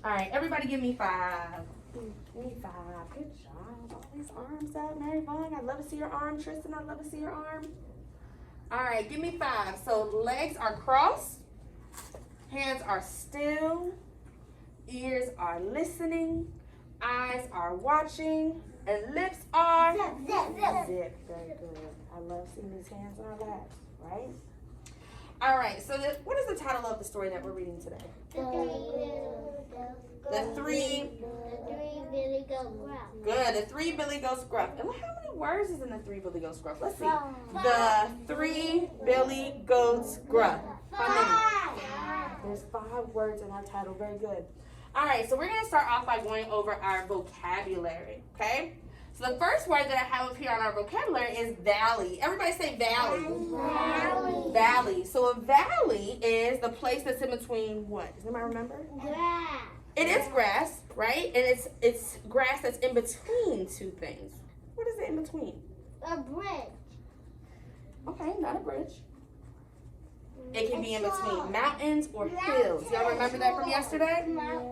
All right, everybody give me 5. Give me 5. Good job. All these arms up, Mary Vaughn. I'd love to see your arm. Tristan, I'd love to see your arm. All right, give me 5. So legs are crossed. Hands are still. Ears are listening. Eyes are watching. And lips are Zip, zip, zip. zip. Very good. I love seeing these hands on our laps, right? All right, so what is the title of the story that we're reading today? The three Billy Goat Gruff. Good. The 3 Billy Goats Gruff. And how many words is in the 3 Billy Goats Gruff? Let's see. The 3 Billy Goats Gruff. How many? There's 5 words in our title. Very good. All right, so we're going to start off by going over our vocabulary, okay? So the first word that I have up here on our vocabulary is valley. Everybody say valley. Valley. Valley. So a valley is the place that's in between what? Does anybody remember? Grass. It is grass, right? And it's grass that's in between 2 things. What is it in between? A bridge. Okay, not a bridge. It can be in between mountains or hills. Y'all remember that from yesterday?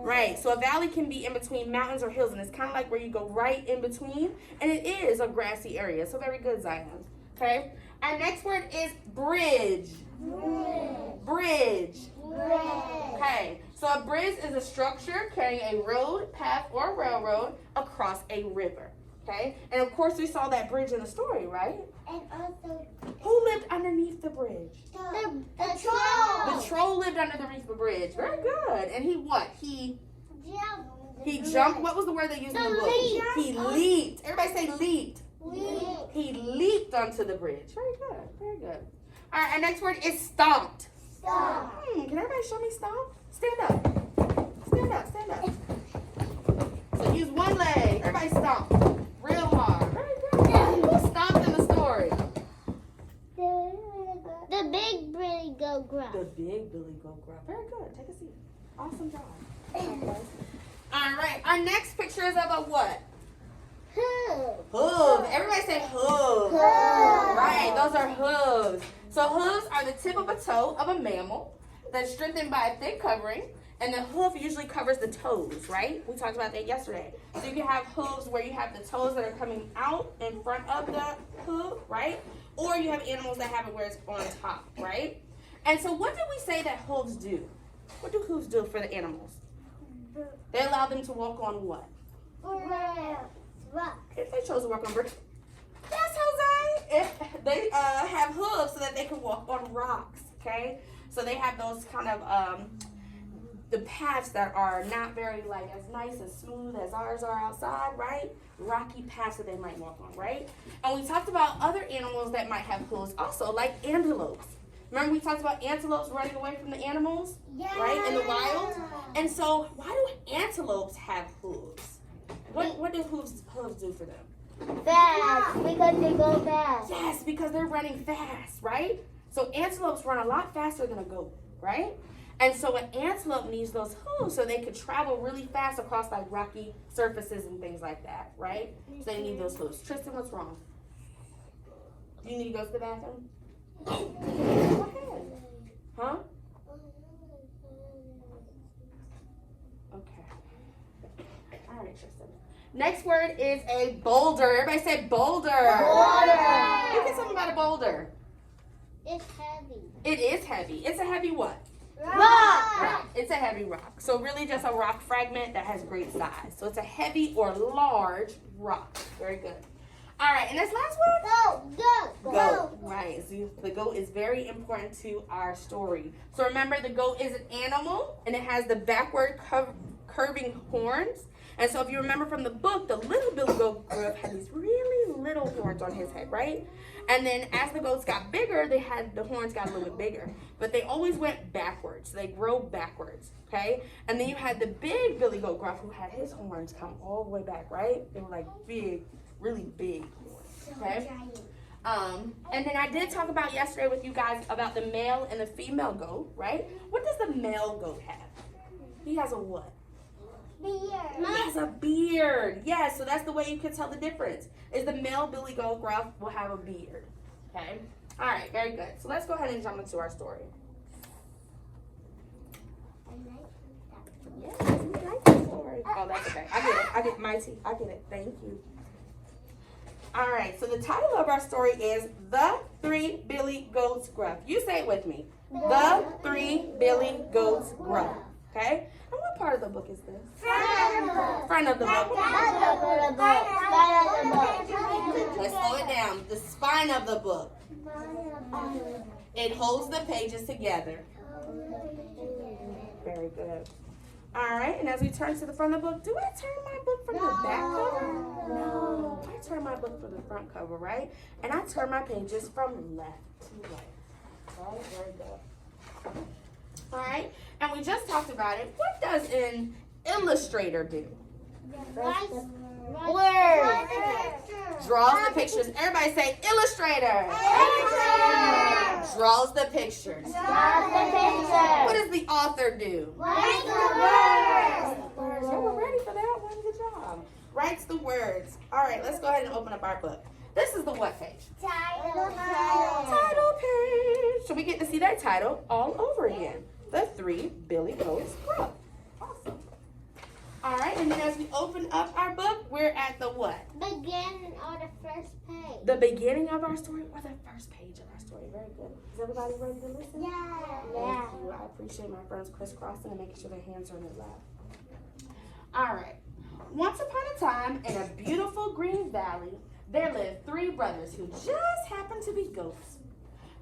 Right. So a valley can be in between mountains or hills, and it's kind of like where you go right in between, and it is a grassy area. So very good, Zion. Okay. Our next word is bridge. Bridge. Okay. So a bridge is a structure carrying a road, path, or railroad across a river. Okay. And of course, we saw that bridge in the story, right? And also Who lived underneath the bridge? the troll. The troll lived underneath the bridge. Very good. And he what? He Jumped. jumped. What was the word they used in the book? Leap. He leaped. Everybody say leaped. Leap. He leaped onto the bridge. Very good. Very good. All right. Our next word is stomped. Stop. Can everybody show me stomp? Stand up. Stand up. Stand up. So use one leg. Everybody stomp. Real hard. Very good. Who stomped in the story? The big Billy Goat Gruff. The big Billy Goat Gruff. Very good. Take a seat. Awesome job. Okay. All right. Our next picture is of a what? Hoof. Hooves. Everybody say hooves. Hooves. Right. Those are hooves. So hooves are the tip of a toe of a mammal that's strengthened by a thick covering. And the hoof usually covers the toes, right? We talked about that yesterday. So you can have hooves where you have the toes that are coming out in front of the hoof, right? Or you have animals that have it where it's on top, right? And so what did we say that hooves do? What do hooves do for the animals? They allow them to walk on what? Rock. If they chose to walk on bricks. Yes, Jose. If they have hooves so that they can walk on rocks, okay? So they have those kind of the paths that are not very like as nice and smooth as ours are outside, right? Rocky paths that they might walk on, right? And we talked about other animals that might have hooves also, like antelopes. Remember we talked about antelopes running away from the animals, right, in the wild? And so why do antelopes have hooves? What do hooves do for them? Fast, because they go fast. Yes, because they're running fast, right? So antelopes run a lot faster than a goat, right? And so an antelope needs those hooves so they could travel really fast across like rocky surfaces and things like that, right? So they need those hooves. Tristan, what's wrong? Do you need to go to the bathroom? Go ahead. Huh? Okay. All right, Tristan. Next word is a boulder. Everybody say boulder. Boulder. You can tell me about a boulder. It's heavy. It is heavy. It's a heavy what? Rock. Rock. It's a heavy rock. So really just a rock fragment that has great size. So it's a heavy or large rock. Very good. All right, and this last one? Goat. Right. So the goat is very important to our story. So remember, the goat is an animal, and it has the backward curving horns. And so if you remember from the book, the little Billy Goat Gruff had these really little horns on his head, right? And then as the goats got bigger, the horns got a little bit bigger. But they always went backwards. They grow backwards, okay? And then you had the big Billy Goat Gruff who had his horns come all the way back, right? They were like big, really big horns, okay? And then I did talk about yesterday with you guys about the male and the female goat, right? What does the male goat have? He has a what? Beard. He has a beard. Yes, so that's the way you can tell the difference. Is the male Billy Goat Gruff will have a beard. Okay? All right, very good. So let's go ahead and jump into our story. Yes, we like Oh, that's okay. I get it. I get my tea. I get it. Thank you. All right. So the title of our story is The Three Billy Goats Gruff. You say it with me. The Three Billy Goats Gruff. Okay? And what part of the book is this? Front of the book. Let's slow it down. The spine of the book. It holds the pages together. Very good. All right, and as we turn to the front of the book, do I turn my book from the back cover? No. I turn my book from the front cover, right? And I turn my pages from left to right. All right, very good. All right, and we just talked about it. What does an illustrator do? Draws the pictures. Everybody say illustrator. Draws the pictures. What does the author do? Write the Words. Yeah, we're ready for that one. Good job. Writes the words. All right, let's go ahead and open up our book. This is the what page? Title page. So we get to see that title all over again. The Three Billy Goats Gruff. Awesome. All right, and then as we open up our book, we're at the what? Beginning or the first page. The beginning of our story or the first page of our story. Very good. Is everybody ready to listen? Yeah. Thank you. I appreciate my friends crisscrossing and making sure their hands are in their lap. All right. Once upon a time, in a beautiful green valley, there lived three brothers who just happened to be goats.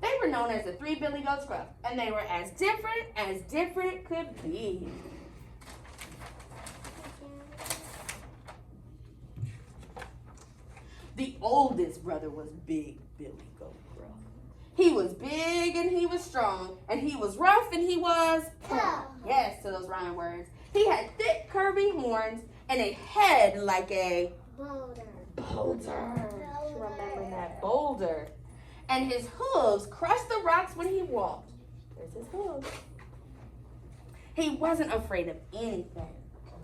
They were known as the Three Billy Goats Gruff, and they were as different could be. The oldest brother was Big Billy Goat Gruff. He was big and he was strong, and he was rough and he was tough. Yes, to those rhyme words. He had thick, curvy horns and a head like a boulder. Remember that, boulder. And his hooves crushed the rocks when he walked. There's his hooves. He wasn't afraid of anything.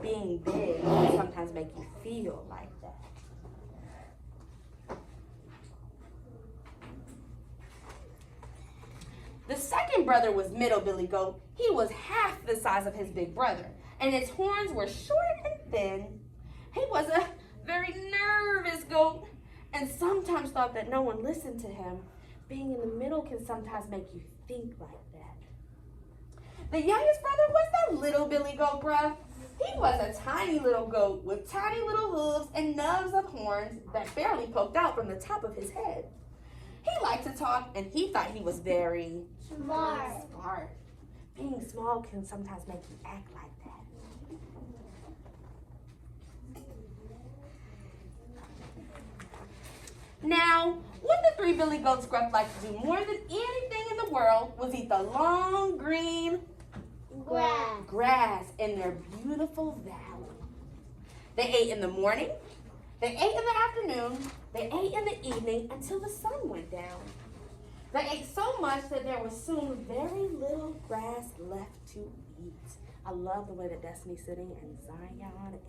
Being big can sometimes make you feel like that. The second brother was Middle Billy Goat. He was half the size of his big brother, and his horns were short and thin. He was a very nervous goat, and sometimes thought that no one listened to him. Being in the middle can sometimes make you think like that. The youngest brother was the Little Billy Goat Gruff. He was a tiny little goat with tiny little hooves and nubs of horns that barely poked out from the top of his head. He liked to talk, and he thought he was very smart. Being small can sometimes make you act like that. Now, what the Three Billy Goats Gruff liked to do more than anything in the world was eat the long green grass in their beautiful valley. They ate in the morning, they ate in the afternoon, they ate in the evening until the sun went down. They ate so much that there was soon very little grass left to eat. I love the way that Destiny's sitting and Zion and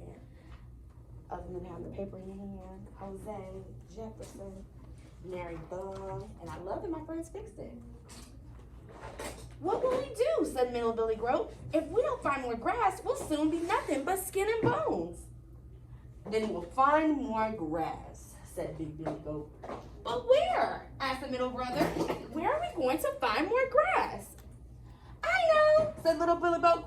other than having the paper in your hand, Jose, Jefferson, Mary Bug, and I love that my friends fixed it. What will we do, said Middle Billy Goat. If we don't find more grass, we'll soon be nothing but skin and bones. Then we'll find more grass, said Big Billy Goat. But where? Asked the middle brother. Where are we going to find more grass? I know, said Little Billy Goat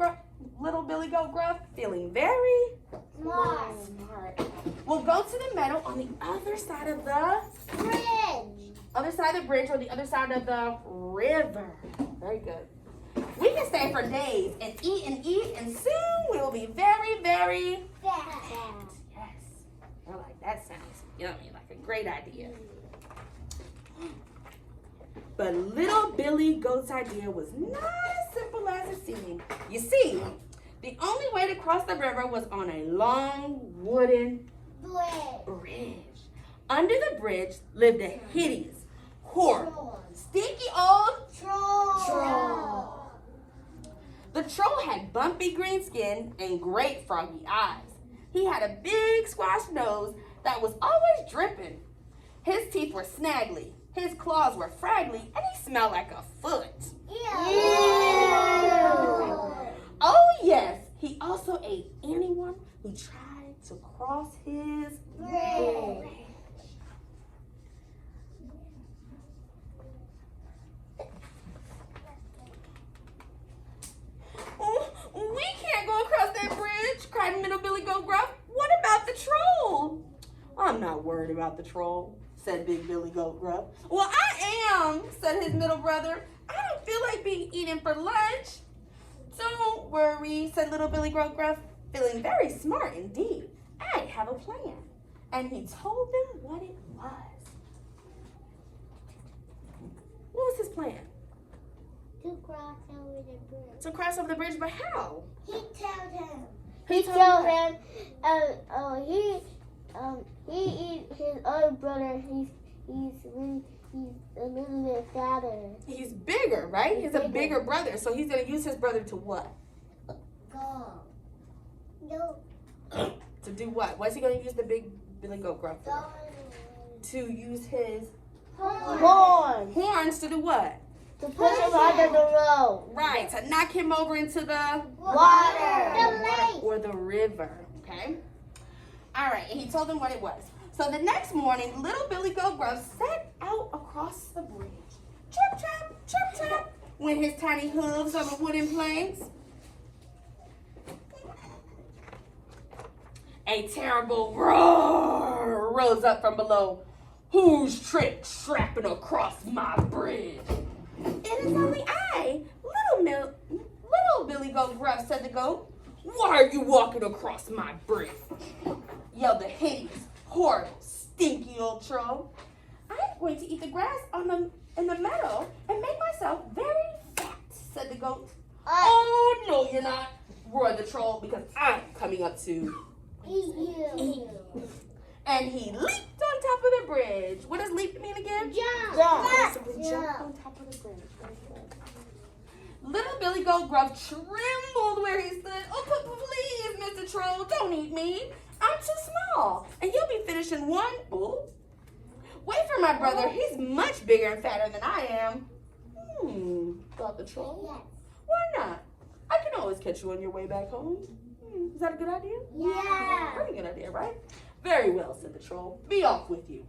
Gruff, feeling very smart. We'll go to the meadow on the other side of the bridge. Other side of the bridge or the other side of the river. Very good. We can stay for days and eat, and soon we will be very, very fat. Yes. I like that sounds yummy, like a great idea. But Little Billy Goat's idea was not as simple as it seemed. You see, the only way to cross the river was on a long wooden bridge. Under the bridge lived a hideous, horrible, stinky old troll. The troll had bumpy green skin and great froggy eyes. He had a big squashed nose that was always dripping. His teeth were snaggly, his claws were fraggly, and he smelled like a foot. Ew. Oh yes, he also ate anyone He tried to cross his Bridge. Oh, we can't go across that bridge, cried Middle Billy Goat Gruff. What about the troll? I'm not worried about the troll, said Big Billy Goat Gruff. Well, I am, said his middle brother. I don't feel like being eaten for lunch. Don't worry, said Little Billy Goat Gruff, feeling very smart indeed. I have a plan. And he told them what it was. What was his plan? To cross over the bridge. To cross over the bridge, but how? He told him. He told him, he is his other brother. He's a little bit fatter. He's bigger, right? He's a bigger brother, so he's gonna use his brother to what? Go. No. To do what? What's he gonna use the Big Billy Goat Gruff for? Go. To use his Horn horns to do what? to push him under the road. Right, to knock him over into the Water. The lake. or the river. Okay. All right, and he told them what it was. So the next morning, Little Billy Goat Gruff set out across the bridge. Chirp, chirp, chirp, chirp, went his tiny hooves on the wooden planks. A terrible roar rose up from below. Who's tripping across my bridge? It is only I, Little Billy Goat Gruff, said the goat. Why are you walking across my bridge? Yelled the hideous, horrible, stinky old troll. I'm going to eat the grass in the meadow and make myself very fat, said the goat. Oh, no, you're not, roared the troll, because I'm coming up to Eat you. and he leaped on top of the bridge. What does leap mean again? Jump. Jump. So we jumped on top of the bridge. Very good. Little Billy Goat Gruff trembled where he stood. Oh, please, Mr. Troll, don't eat me. I'm too small, and you'll be finished in one. Oh. Wait for my brother. He's much bigger and fatter than I am. Thought the troll. Yes. Why not? I can always catch you on your way back home. Is that a good idea? Yeah. Pretty good idea, right? Very well, said the troll. Be off with you.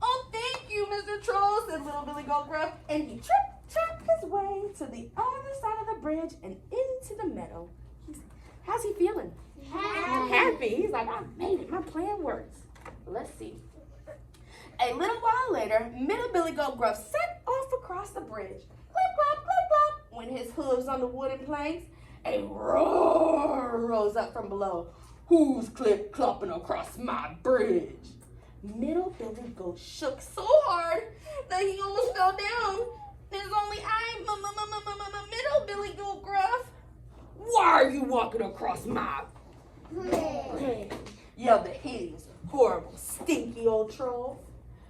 Oh, thank you, Mr. Troll, said Little Billy Goat Gruff, and he tripped his way to the other side of the bridge and into the meadow. How's he feeling? Happy. He's like, I made it. My plan works. Let's see. A little while later, Middle Billy Goat Gruff set off across the bridge. Clip, clop, clip, clop, went his hooves on the wooden planks. A roar rose up from below. Who's clip-clopping across my bridge? Middle Billy Goat shook so hard that he almost fell down. There's only I, Middle Billy Goat Gruff. Why are you walking across my bridge? Yelled the hideous, horrible, stinky old troll.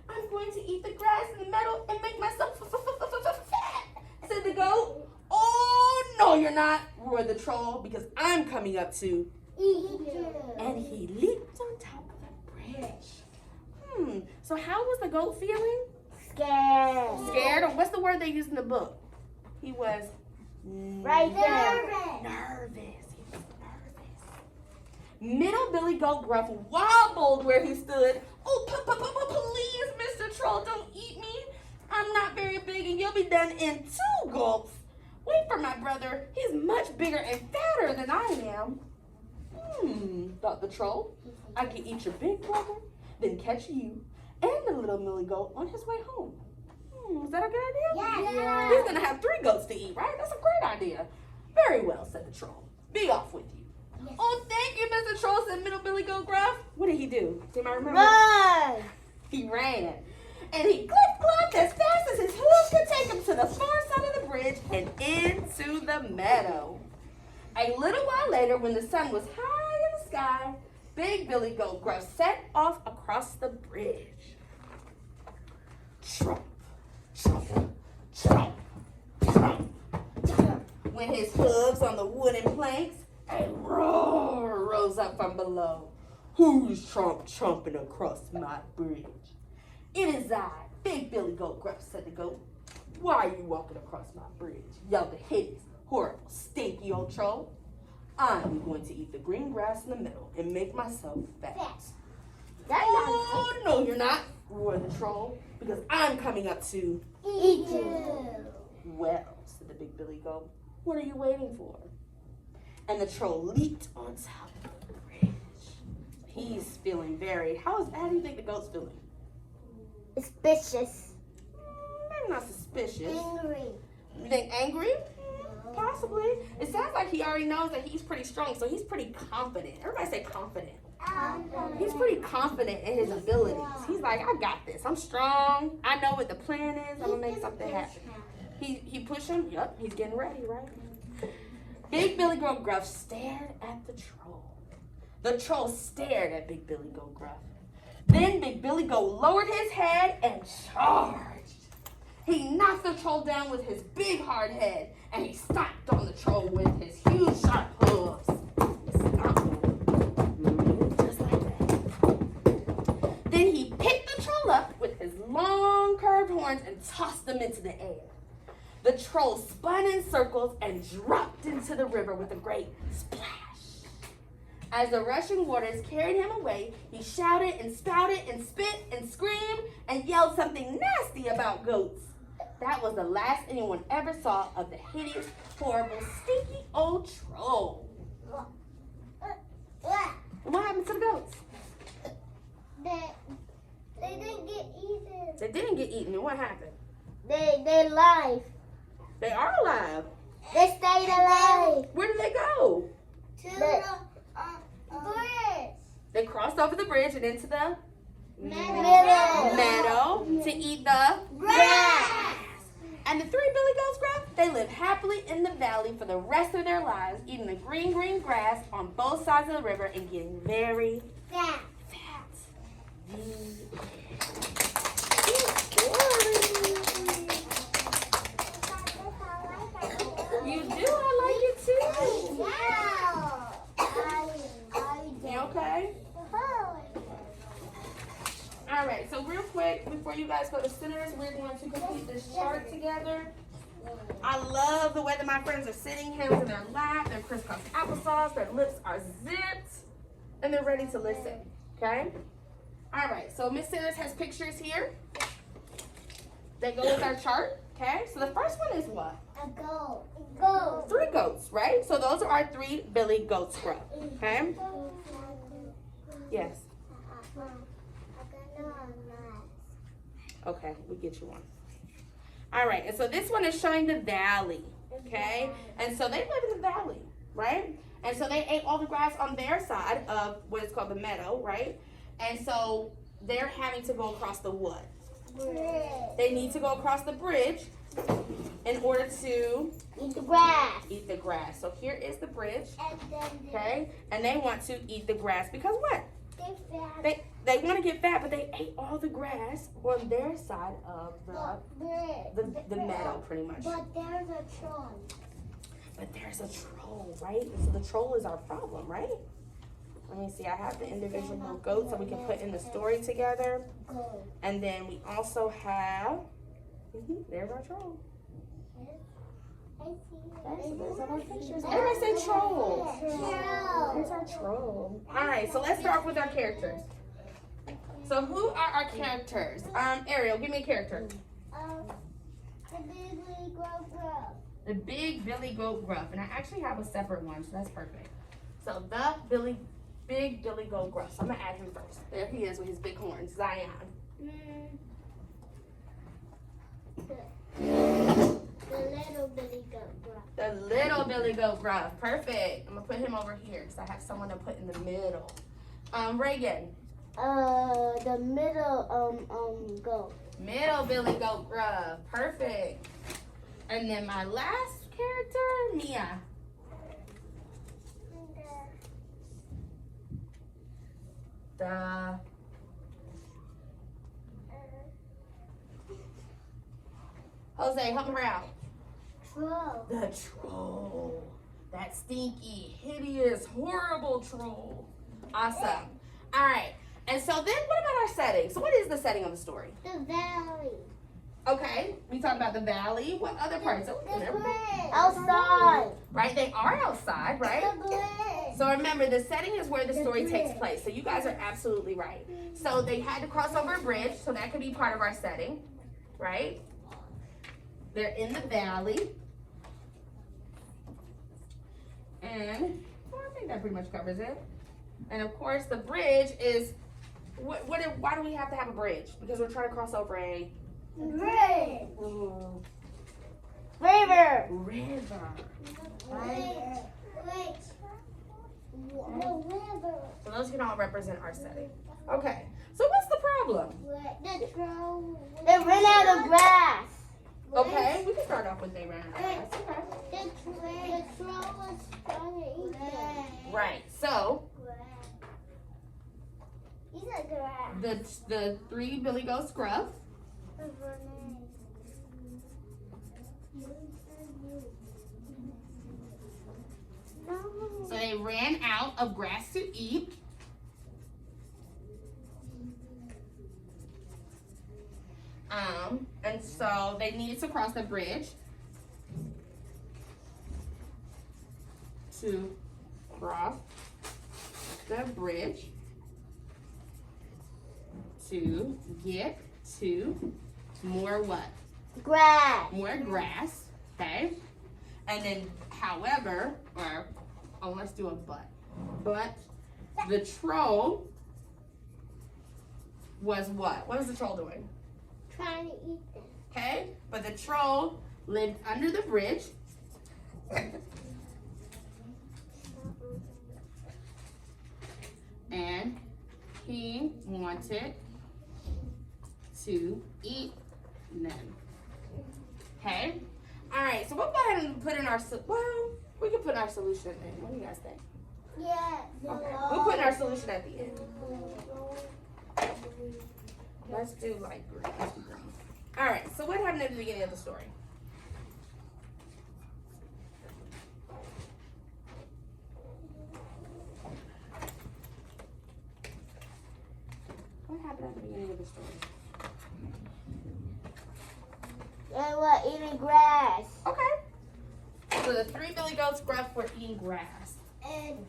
I'm going to eat the grass in the meadow and make myself fat, said the goat. Oh, no, you're not, roared the troll, because I'm coming up to. Eat you. And he leaped on top of the bridge. So how was the goat feeling? Scared. Scared? Or what's the word they used in the book? He was Right there. nervous. He was nervous. Middle Billy Goat Gruff wobbled where he stood. Oh, please, Mr. Troll, don't eat me. I'm not very big and you'll be done in 2 gulps. Wait for my brother. He's much bigger and fatter than I am. Thought the troll. I can eat your big brother, then catch you and the little Millie Goat on his way home. Is that a good idea? Yeah. He's gonna have 3 goats to eat, right? That's a great idea. Very well, said the troll. Be off with you. Yes. Oh, thank you, Mr. Troll, said Middle Billy Goat Gruff. What did he do? Do you remember? Run. He ran. And he clip-clopped as fast as his hooves could take him to the far side of the bridge and into the meadow. A little while later, when the sun was high in the sky, Big Billy Goat Gruff set off across the bridge. Trump, trump, trump, trump, trump. When his hooves on the wooden planks, a roar rose up from below. Who's chomping across my bridge? It is I, Big Billy Goat Gruff, said the goat. Why are you walking across my bridge? Yelled the hideous, horrible, stinky old troll. I'm going to eat the green grass in the middle and make myself fat. That's No, you're not, roared the troll, because I'm coming up to eat you. Well, said the big billy goat, what are you waiting for? And the troll leaped on top of the bridge. He's feeling very, how do you think the goat's feeling? Suspicious. Maybe not suspicious. Angry. You think angry? Possibly. It sounds like he already knows that he's pretty strong, so he's pretty confident. Everybody say confident. He's pretty confident in his abilities. He's like, I got this. I'm strong. I know what the plan is. I'm going to make something happen. He pushed him. Yep, he's getting ready, right? Big Billy Goat Gruff stared at the troll. The troll stared at Big Billy Goat Gruff. Then Big Billy Goat lowered his head and charged. He knocked the troll down with his big hard head, and he stomped on the troll with his huge sharp hooves. Just like that. Then he picked the troll up with his long curved horns and tossed them into the air. The troll spun in circles and dropped into the river with a great splash. As the rushing waters carried him away, he shouted and spouted and spit and screamed and yelled something nasty about goats. That was the last anyone ever saw of the hideous, horrible, stinky old troll. And what happened to the goats? They didn't get eaten. They didn't get eaten. And what happened? They live. They are alive. They stayed alive. Where did they go? To the bridge. They crossed over the bridge and into the Meadow. to eat the Grass. And the three Billy Goats Gruff, they lived happily in the valley for the rest of their lives, eating the green, green grass on both sides of the river and getting very Fat. You do? I like it too. Wow. You okay? All right, so real quick, before you guys go to sinners, we're going to complete this chart together. I love the way that my friends are sitting, hands in their lap, their crisscross applesauce, their lips are zipped, and they're ready to listen, okay? All right, so Miss Sinners has pictures here. They go with our chart, okay? So the first one is what? A goat. Goat. 3 goats, right? So those are our 3 Billy Goats Gruff, okay? Yes. Okay, we'll get you one. All right, and so this one is showing the valley, okay? And so they live in the valley, right? And so they ate all the grass on their side of what is called the meadow, right? And so they're having to go across the what? They need to go across the bridge in order to Eat the grass. eat the grass. So here is the bridge, okay? And they want to eat the grass because what? They want to get fat, but they ate all the grass on their side of the meadow, pretty much. But there's a troll. But there's a troll, right? So the troll is our problem, right? Let me see. I have the individual little goats that we can put in the story together. And then we also have, there's our troll. There's our pictures. Everybody say troll. There's our troll. All right, so let's start off with our characters. So who are our characters? Ariel, give me a character. The big Billy Goat Gruff. And I actually have a separate one, so that's perfect. So the big Billy Goat Gruff. So I'm going to add him first. There he is with his big horns, Zion. The little Billy Goat Gruff. The little Billy Goat Gruff. Perfect. I'm going to put him over here because I have someone to put in the middle. Reagan. The middle goat. Middle Billy Goat Gruff. Perfect. And then my last character, Mia. The Jose, help her out. Troll. The troll. That stinky, hideous, horrible troll. Awesome. All right. And so then what about our setting? So what is the setting of the story? The valley. Okay, we talked about the valley. What other parts? Outside. Right, they are outside, right? So remember, the setting is where the story takes place. So you guys are absolutely right. So they had to cross over a bridge, so that could be part of our setting, right? They're in the valley. And well, I think that pretty much covers it. And of course, the bridge is, why do we have to have a bridge? Because we're trying to cross over a Red. River. river. Right? Wait. The river. So those can all represent our setting. Okay, so what's the problem? The troll. They ran out of grass. Okay, we can start off with they ran out of grass. Okay. The troll was trying to eat them. Right, so He's a grass. the three Billy Goats gruff. So they ran out of grass to eat. And so they needed to cross the bridge to cross the bridge to get to more what? Grass. More grass, okay? And then, however, let's do a but. But the troll was what? What was the troll doing? Trying to eat them. Okay? But the troll lived under the bridge. And he wanted to eat them. Okay? All right, so we'll go ahead and put in our, we can put our solution in. What do you guys think? Yeah. Okay. We'll put in our solution at the end. Let's do light green. Let's do green. All right, so what happened at the beginning of the story? What happened at the beginning of the story? They were eating grass. Okay. So the three Billy Goats gruff were eating grass. And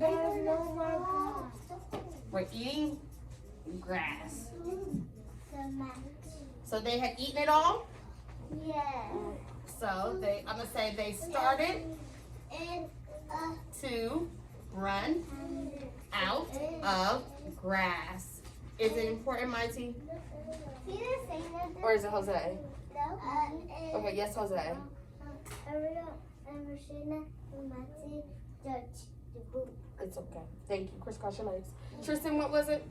there's no more grass. We're eating grass. So they had eaten it all. Yeah. So I'm gonna say they started And to run out of grass. Is it important, Mighty? he didn't say nothing. Or is it Jose? No. Okay, yes, Jose. It's okay. Thank you. Crisscross your legs. Tristan, what was it?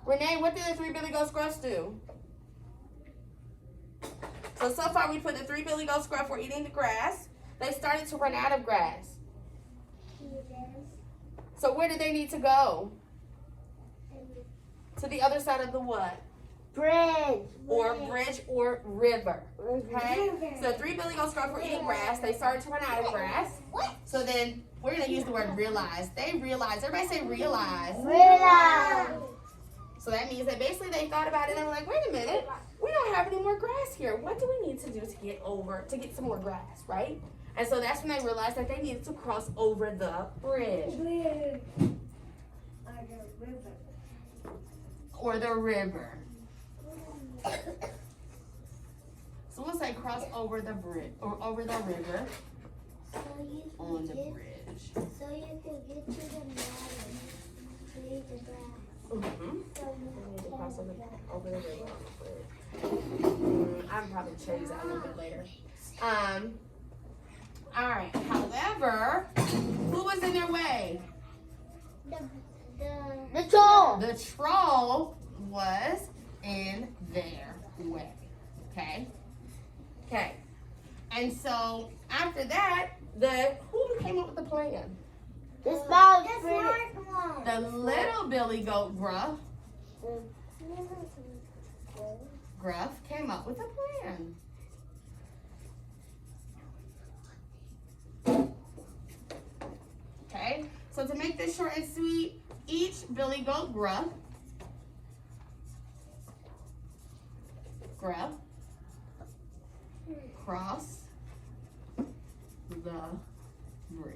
Renee, what did the three Billy Goats gruffs do? So far we put the three Billy Goats gruff were eating the grass. They started to run out of grass. So where did they need to go? To the other side of the what? Bridge. Or bridge or river. Okay? So the three Billy Goats gruff were eating grass. They started to run out of grass. So then we're going to use the word realize. They realized. Everybody say realize. Realize. So that means that basically they thought about it and they were like, wait a minute, we don't have any more grass here. What do we need to do to get some more grass, right? And so that's when they realized that they needed to cross over the bridge. Or the river. So we'll say cross over the bridge, or over the river on the bridge. So you can get to the mountain to eat the grass. Mm-hmm. We need to cross over the river on the bridge. I'll probably change that a little bit later. All right. However, who was in their way? The troll. The troll was in their way. Okay. Okay. And so after that, who came up with the plan? The small one. The little Billy Goat Gruff came up with a plan. So to make this short and sweet, each billy goat gruff cross the bridge.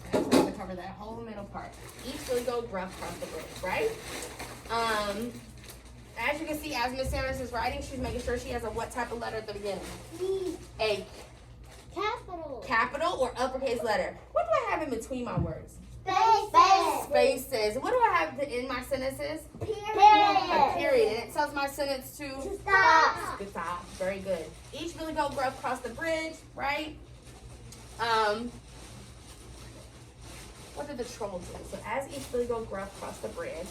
Okay, so we're going to cover that whole middle part. Each billy goat gruff cross the bridge, right? As you can see, as Miss Sanders is writing, she's making sure she has a what type of letter at the beginning? A Capital. Capital or uppercase letter. What do I have in between my words? Spaces. Spaces. What do I have in my sentences? Period. A period. And it tells my sentence to Stop. stop. Very good. Each billy goat gruff cross the bridge, right? What did the troll do? So as each billy goat gruff crossed the bridge,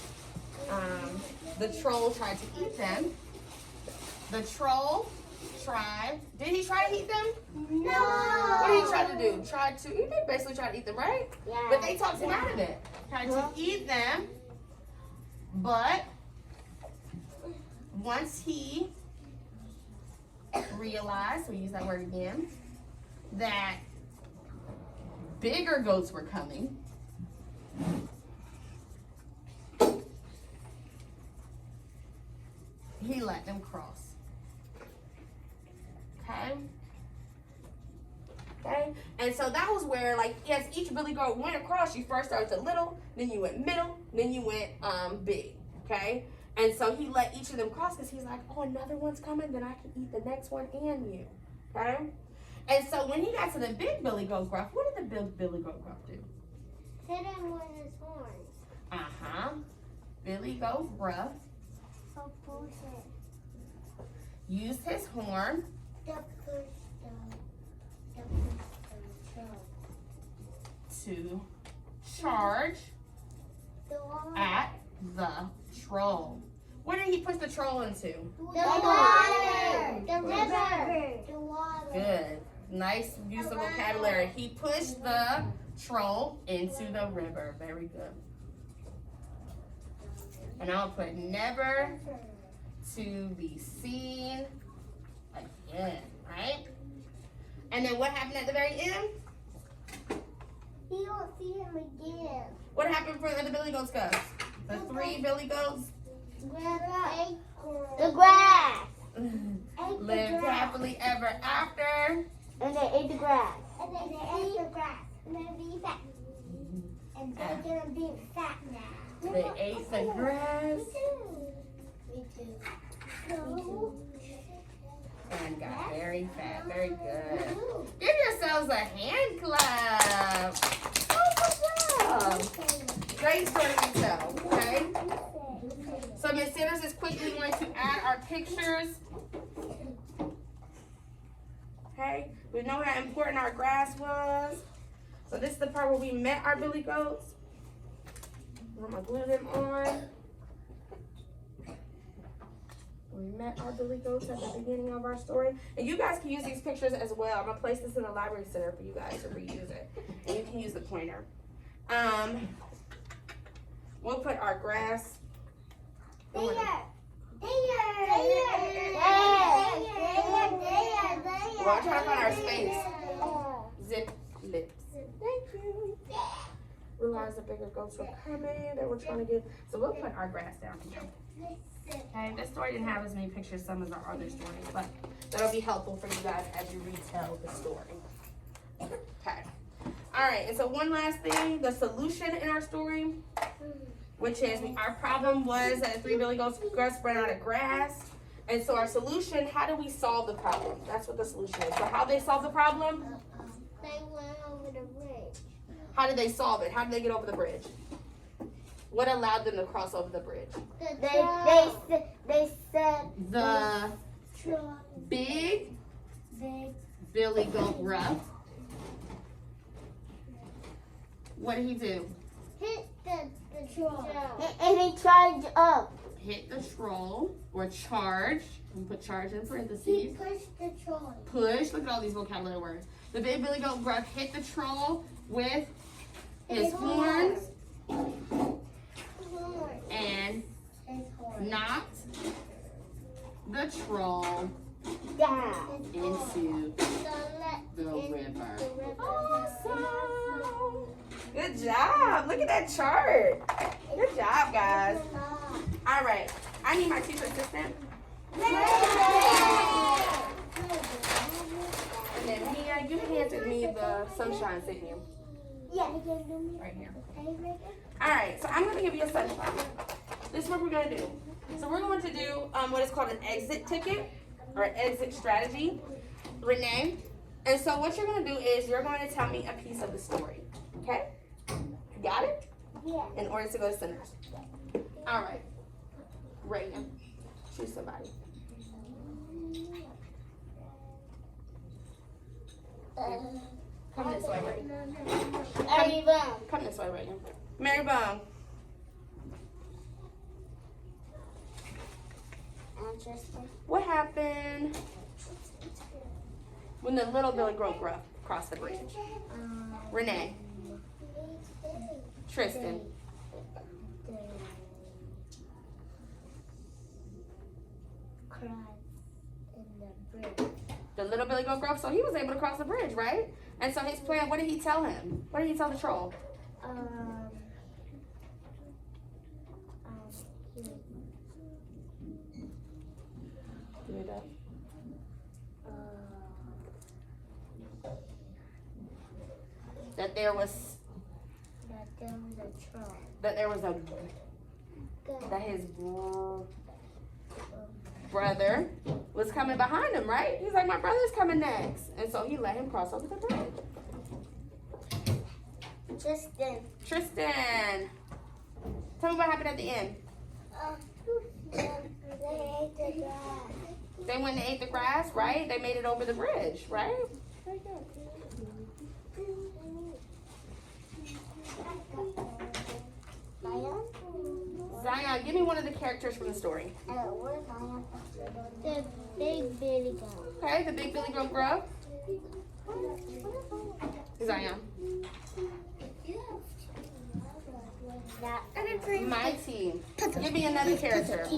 the troll tried to eat them. The troll tried. Did he try to eat them? No. What did he try to do? He did basically try to eat them, right? Yeah. But they talked him out of it. Tried to eat them, but once he realized, we use that word again, that bigger goats were coming, he let them cross. Okay? And so that was where, like, as each billy goat went across, you first started with little, then you went middle, then you went big. Okay? And so he let each of them cross because he's like, oh, another one's coming, then I can eat the next one and you. Okay? And so when he got to the big billy goat gruff, what did the big billy goat gruff do? Hit him with his horns. Billy goat gruff So push it. used his horn to charge at the troll. What did he push the troll into? The water. The river. The water. Good. Nice use of vocabulary. He pushed the troll into the river. Very good. And I'll put never to be seen again, right? And then what happened at the very end? You won't see him again. What happened for the billy goats, guys? The 3 billy goats The grass. lived happily ever after. And they ate the grass. And then they ate the grass. And they're being fat. And they're gonna be fat now. They ate the grass Me too. So, and got very fat. Very good. Give yourselves a hand clap. Oh, good job. Great story to tell, okay? So Miss Sanders is quickly going to add our pictures. Okay, we know how important our grass was. So this is the part where we met our billy goats. I'm gonna glue them on. We met our billy goats at the beginning of our story. And you guys can use these pictures as well. I'm gonna place this in the library center for you guys to reuse it. And you can use the pointer. We'll put our grass. Well, I'm trying to find our space. Zip lips. Thank you. Realized the bigger goats were coming. They were trying to get. So we'll put our grass down here. Okay, this story didn't have as many pictures as some of our other stories, but that'll be helpful for you guys as you retell the story. Okay. All right, and so one last thing, the solution in our story, which is our problem was that 3 billy goats ran out of grass. And so our solution, how do we solve the problem? That's what the solution is. So how they solve the problem? They went over the bridge. How did they solve it? How did they get over the bridge? What allowed them to cross over the bridge? They said The big billy goat gruff. What did he do? hit the troll. And he charged up. Hit the troll or charge. And put charge in He parentheses. pushed the troll. Push. Look at all these vocabulary words. The big billy goat gruff hit the troll with his horns and knocked the troll Down. into the river. Awesome. Good job. Look at that chart. Good job, guys. All right. I need my teacher assistant. And then Mia, you handed me the sunshine, didn't you? Yeah. Right here. All right. So I'm going to give you a sunshine. This is what we're going to do. So we're going to do what is called an exit ticket or exit strategy. Renee. And so what you're going to do is you're going to tell me a piece of the story. Okay? You got it? Yeah. In order to go to centers. All right. Reagan. Choose somebody. Come this way, Reagan. Come this way, Reagan. Mary Bone. Interesting. What happened when the little Billy Gruff crossed the bridge? Renee. Tristan. Cried in the bridge. The little Billy Gruff, so he was able to cross the bridge, right? And so his plan, what did he tell him? What did he tell the troll? Give me that. That there was a troll. that his brother was coming behind him, right? He's like, my brother's coming next. And so he let him cross over the bridge. Tristan. Tell me what happened at the end. They ate the grass. They went and ate the grass, right? They made it over the bridge, right? Very good. Zion, give me one of the characters from the story. Where's Zion? The big Billy Goat. Okay, the big Billy Goat Gruff. Zion. Mighty. Give me another character.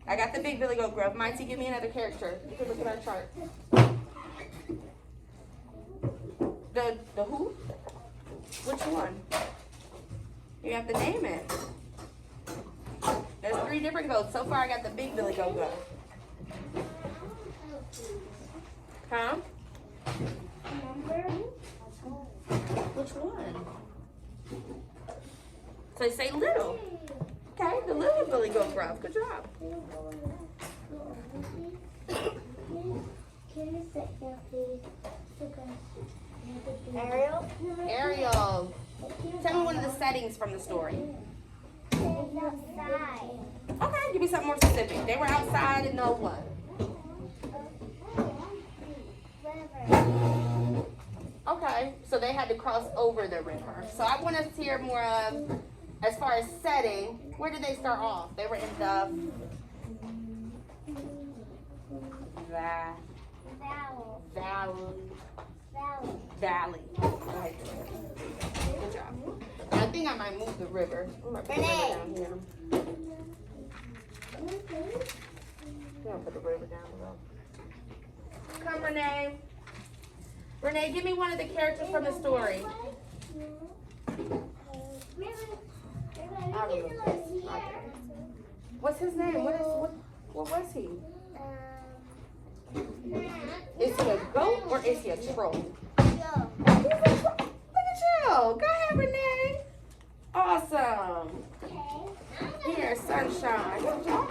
I got the big Billy Goat Gruff. Mighty, give me another character. You can look at our chart. The who? Which one? You have to name it. There's 3 different goats. So far, I got the big Billy Goat Gruff. Huh? Which one? So say little. Okay, the little Billy Goat Gruff. Good job. Ariel. Tell me one of the settings from the story. Outside. Okay, give me something more specific. They were outside and no what? Okay, so they had to cross over the river. So I want us to hear more of, as far as setting, where did they start off? They were in the valley. Right. Good job. I think I might move the river. I'm gonna put the river down here. I'm gonna put the river down below. Come, Renee. Renee, give me one of the characters from the story. What's his name? What was he? Is he a goat or is he a troll? Look at you. Go ahead, Renee. Awesome. Here, sunshine. Good job,